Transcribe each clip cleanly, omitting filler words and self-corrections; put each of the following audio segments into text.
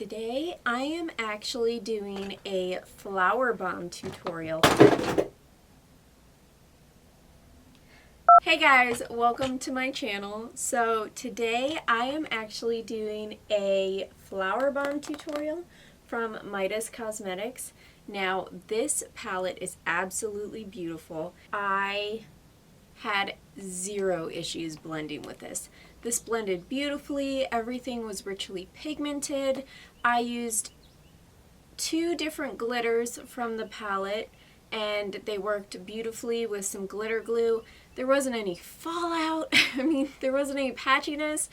today I am actually doing a flower bomb tutorial. Hey guys, welcome to my channel. So today I am actually doing a flower bomb tutorial from Midas Cosmetics. Now this palette is absolutely beautiful. I had zero issues blending with this. This blended beautifully, everything was richly pigmented. I used two different glitters from the palette and they worked beautifully with some glitter glue. There wasn't any fallout, I mean, there wasn't any patchiness.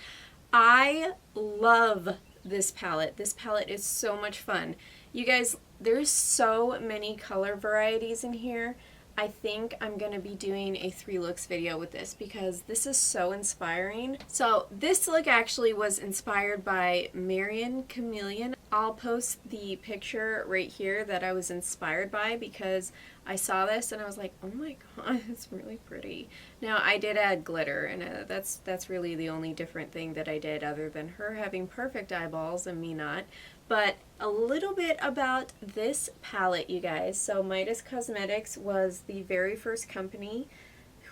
I love this palette. This palette is so much fun. You guys, there's so many color varieties in here. I think I'm going to be doing a 3 looks video with this because this is so inspiring. So this look actually was inspired by Marion Chameleon. I'll post the picture right here that I was inspired by because I saw this and I was like, oh my god, it's really pretty. Now I did add glitter and that's really the only different thing that I did other than her having perfect eyeballs and me not. But a little bit about this palette, you guys. So Midas Cosmetics was the very first company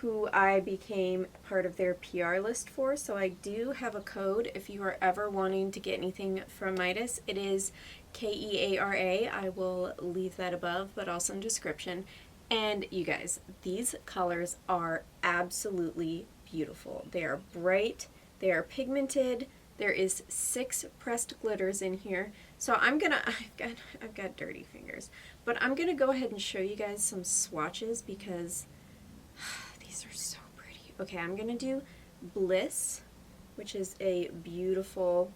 who I became part of their PR list for. So I do have a code if you are ever wanting to get anything from Midas. It is Keara. I will leave that above, but also in description. And you guys, these colors are absolutely beautiful. They are bright, they are pigmented. There is 6 pressed glitters in here. So I've got dirty fingers, but I'm gonna go ahead and show you guys some swatches because these are so pretty. Okay, I'm gonna do Bliss, which is a beautiful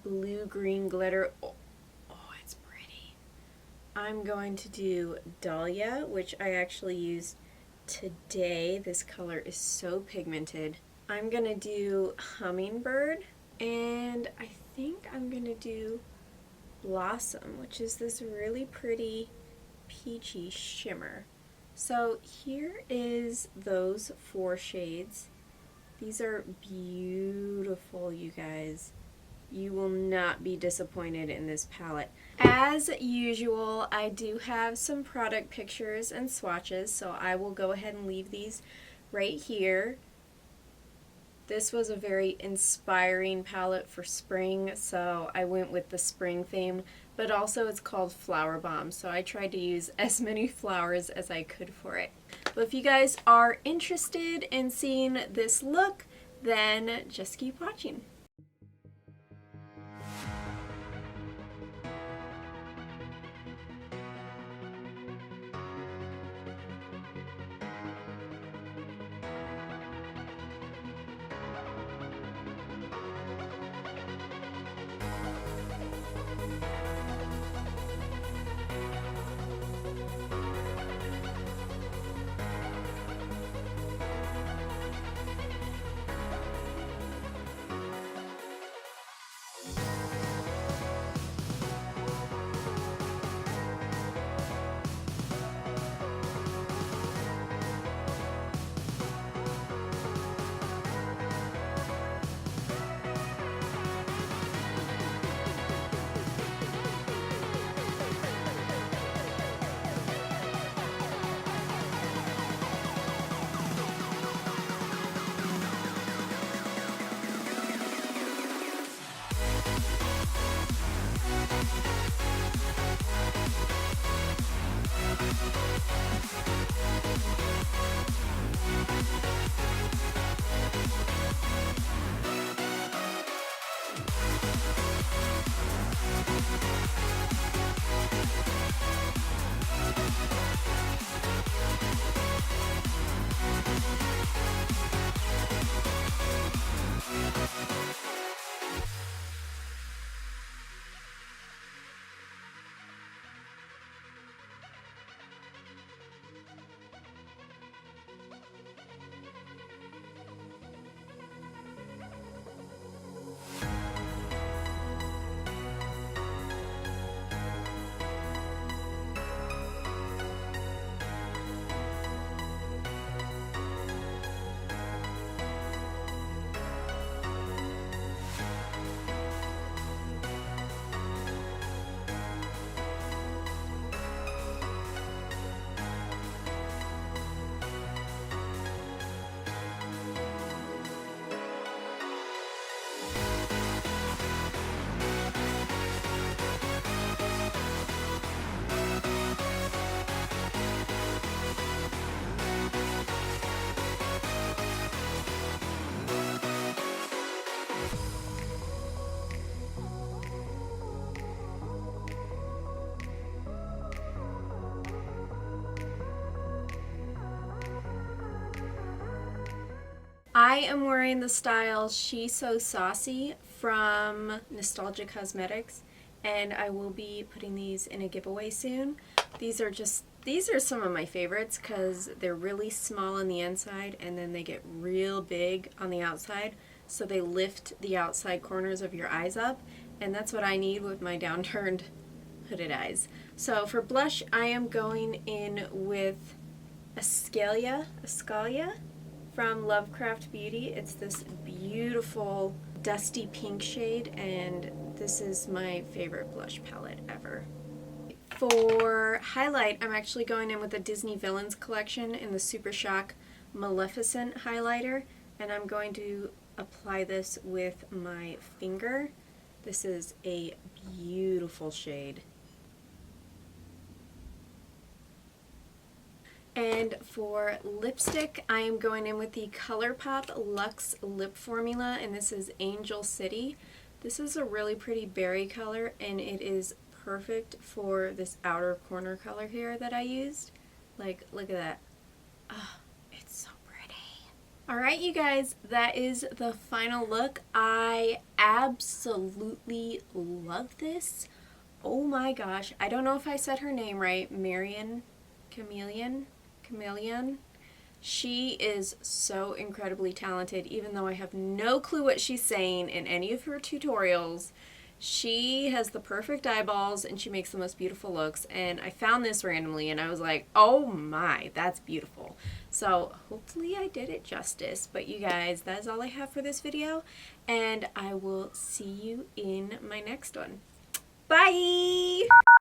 blue-green glitter. Oh, it's pretty. I'm going to do Dahlia, which I actually used today. This color is so pigmented. I'm gonna do Hummingbird, and I think I'm gonna do Blossom, which is this really pretty peachy shimmer. So here is those 4 shades. These are beautiful, you guys. You will not be disappointed in this palette. As usual, I do have some product pictures and swatches, so I will go ahead and leave these right here. This was a very inspiring palette for spring, so I went with the spring theme, but also it's called Flower Bomb, so I tried to use as many flowers as I could for it. But if you guys are interested in seeing this look, then just keep watching. I am wearing the style She's So Saucy from Nostalgia Cosmetics, and I will be putting these in a giveaway soon. These are some of my favorites because they're really small on the inside and then they get real big on the outside, so they lift the outside corners of your eyes up, and that's what I need with my downturned hooded eyes. So for blush, I am going in with Oscalia from Lovecraft Beauty. It's this beautiful dusty pink shade, and this is my favorite blush palette ever. For highlight, I'm actually going in with the Disney Villains collection in the Super Shock Maleficent highlighter, and I'm going to apply this with my finger. This is a beautiful shade. And for lipstick, I am going in with the Colourpop Luxe Lip Formula, and this is Angel City. This is a really pretty berry color, and it is perfect for this outer corner color here that I used. Like, look at that. Oh, it's so pretty. Alright, you guys, that is the final look. I absolutely love this. Oh my gosh. I don't know if I said her name right. Chameleon. She is so incredibly talented, even though I have no clue what she's saying in any of her tutorials. She has the perfect eyeballs and she makes the most beautiful looks, and I found this randomly and I was like, oh my, that's beautiful. So hopefully I did it justice. But you guys, that is all I have for this video, and I will see you in my next one. Bye!